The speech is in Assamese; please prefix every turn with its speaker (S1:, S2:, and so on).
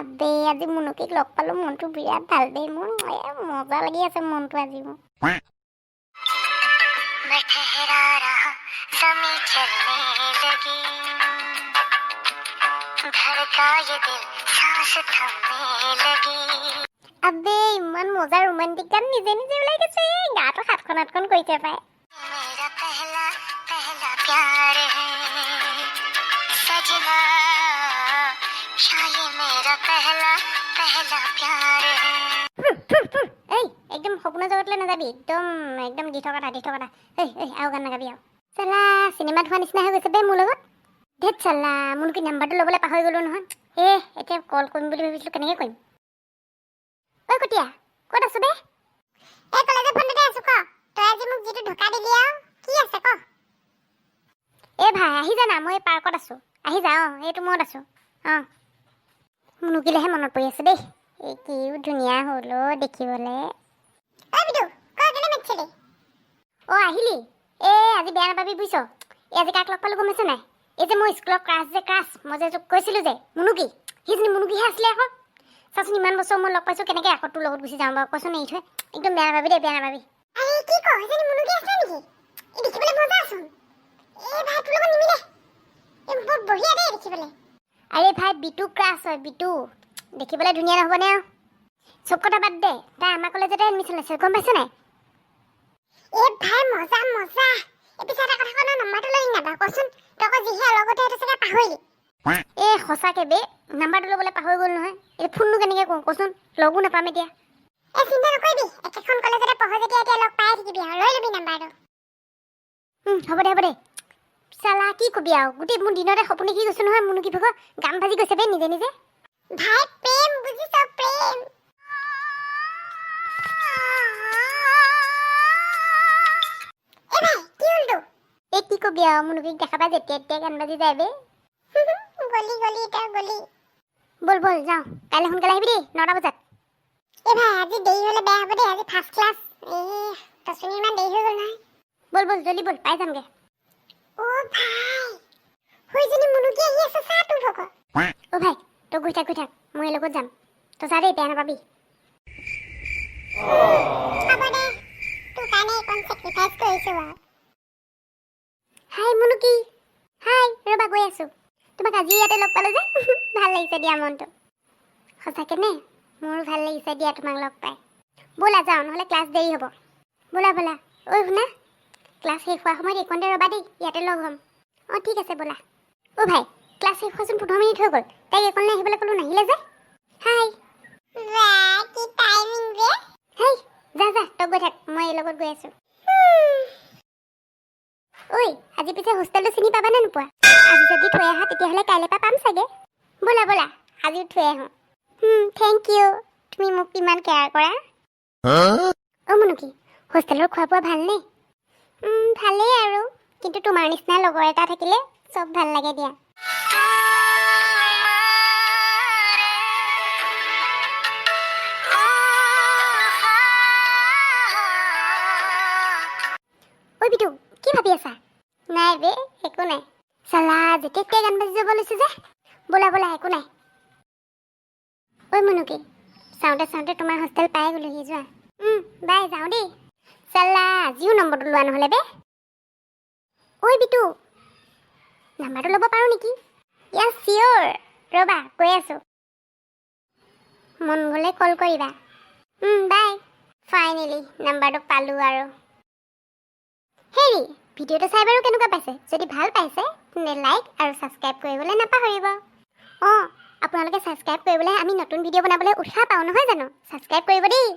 S1: আবে আজি মুনুকিক লগ পালো মনটো বিৰাট ভাল দেই মোৰ মজা লাগি আছে মনটো আজি মোৰ
S2: मैं ठहरा रहा समय चलने लगी धड़का ये दिल सांस थमने लगी
S1: আবে ইমান মজা ৰোমান্টিক গান নিজে নিজে ওলাই গৈছে গাটো হাতখন হাতখন কৰিছে পায়
S2: मेरा पहला पहला प्यार है सजना क्या ये मेरा पहला पहला प्यार है
S1: এই একদম সপোনৰ জগতলৈ নাযাবি একদম একদম দি থকা এই আৰু গান নাগাবি আৰু চালা চিনেমাত হোৱা নিচিনা হৈ গৈছে বে মোৰ লগত ধেত চালা মুনুকি নাম্বাৰটো ল'বলৈ পাহৰি গ'লো নহয় এতিয়া কল কৰিম বুলি ভাবিছিলোঁ কেনেকৈ কৰিম ঐ কটীয়া ক'ত আছো বে
S3: এই কলেজৰ ফোনতে আছো ক তই আজি মোক যিটো ধোকা দিলি আৰু কি আছে ক
S1: ভাই আহি যা না মই পাৰ্কত আছো আহি যা এইটো মত আছো মুনুকিলেহে মনত পৰি আছে দেই এই কিও ধুনীয়া হ'ল দেখিবলৈ
S3: ঐ বিদু ক কেনে মেটছিলি
S1: আহিলি আজি বেয়া নাপাবি বুজিছ আজি কাক লগ পালোঁ গম পাইছ নাই এই যে মোৰ স্কুলৰ ক্ৰাছ মই যে কৈছিলোঁ যে মুনুকি সেইজনী মুনুকিহে আছিলে আকৌ চাচোন ইমান বছৰ মই লগ পাইছোঁ কেনেকৈ আকৌ তোৰ লগত গুচি যাওঁ বাৰু কচোন এৰি থৈ একদম বেয়া নাপাবি দেই বেয়া নাপাবি
S3: আৰে কি ক সেইজনী মুনুকি আছে নেকি এই দেখিবলৈ মজা আছোন এই ভাই তোৰ লগত নিমিলে এই বৰ বঢ়িয়া দেই দেখিবলৈ
S1: আৰে ভাই বিটু ক্ৰাছ হয় বিটু দেখিবলৈ ধুনীয়া নহ'বনে আৰু চব কথা বাদ দে তাই আমাৰ কলেজতে এডমিশ্যন লৈছে গম পাইছ নাই
S3: এই ভাই মজা এই পিছে এটা কথা কওঁ নম্বৰটো লৈ নাবা কচোন তই আকৌ যিহে লগতে সেইটো চাগে পাহৰিলি
S1: সঁচাকৈ বে নাম্বাৰটো ল'বলৈ পাহৰি গ'ল নহয় এই ফোননো কেনেকৈ কৰোঁ কচোন লগো নাপাম এতিয়া
S3: এই চিন্তা নকৰিবি একেখন কলেজতে পঢ় যেতিয়া এতিয়া লগ পাই থাকিবি আৰু লৈ ল'বি নাম্বাৰটো
S1: হ'ব দে চালা কি কবি আৰু গোটেই মোৰ দিনতে সপোন দেখি গৈছোঁ নহয় মুনুকি ভাগৰ গাম ভাজি গৈছে বে নিজে নিজে
S3: ভাই প্ৰেম বুজিছ প্ৰেম
S1: কি কবি আৰু মুনুকিক দেখা পাই যেতিয়া গান বাজি যায় বে
S3: গলি তই গলি
S1: বল যাওঁ কাইলৈ সোনকালে আহিবি দেই 9টা বজাত
S3: এই ভাই আজি দেৰি হ'লে বেয়া হ'ব দেই আজি ফাৰ্ষ্ট ক্লাছ তচনি ইমান দেৰি হৈ গ'ল নহয়
S1: বল জলদি বল পাই যামগে
S3: ভাই হৈজনী মুনুকি আহি আছে চা তোৰ ভাগৰ
S1: ভাই তই গৈ থাক মই লগত যাম তই যা দেই বেয়া নাপাবি
S3: হ'ব দে তোৰ কাৰণে এইকণ চেক্ৰিফাইচ কৰিছোঁ আৰু
S1: হাই মুনুকি হাই ৰ'বা গৈ আছোঁ তোমাক আজি ইয়াতে লগ পালোঁ যে ভাল লাগিছে দিয়া মনটো সঁচাকৈ নে মোৰো ভাল লাগিছে দিয়া তোমাক লগ পাই ব'লা যাওঁ নহ'লে ক্লাছ দেৰি হ'ব ব'লা শুনা ক্লাছ শেষ হোৱাৰ সময়ত এইকণতে ৰ'বা দেই ইয়াতে লগ হ'ম ঠিক আছে ব'লা ভাই ক্লাছ শেষ হোৱাচোন 15 মিনিট হৈ গ'ল তাইক এইকণলৈ আহিবলৈ ক'লোঁ নাহিলে যে হাই
S3: কি টাইমিং ৰে
S1: হেই যা তই গৈ থাক মই এই লগত গৈ আছোঁ আজি পিছে হোষ্টেলটো চিনি পাবানে নোপোৱা আজি যদি থৈ আহা তেতিয়াহ'লে কাইলৈ পৰা পাম চাগে ব'লা আজিও থৈ আহোঁ থেংক ইউ তুমি মোক ইমান কেয়াৰ কৰা মুনুকি হোষ্টেলৰ খোৱা বোৱা ভালনে ভালেই আৰু কিন্তু তোমাৰ নিচিনা লগৰ এটা থাকিলে চব ভাল লাগে দিয়া বিটু কি ভাবি আছা নাই বে একো নাই চালা যেতিয়া গান বাজি যাব লৈছে যে ব'লা একো নাই মুনুকি চাওঁতে তোমাৰ হোষ্টেল পাই গ'লোহি যোৱা বাই যাওঁ দেই চালা আজিও নম্বৰটো লোৱা নহ'লে বে বিটু নাম্বাৰটো ল'ব পাৰোঁ নেকি য়েছ চিয়'ৰ ৰ'বা গৈ আছোঁ মন গ'লে কল কৰিবা বাই ফাইনেলি নাম্বাৰটো পালোঁ আৰু হেৰি ভিডিঅ'টো চাই বাৰু কেনেকুৱা পাইছে যদি ভাল পাইছে তেন্তে লাইক আৰু ছাবস্ক্ৰাইব কৰিবলৈ নাপাহৰিব আপোনালোকে ছাবস্ক্ৰাইব কৰিবলৈ আমি নতুন ভিডিঅ' বনাবলৈ উৎসাহ পাওঁ নহয় জানো ছাবস্ক্ৰাইব কৰিব দেই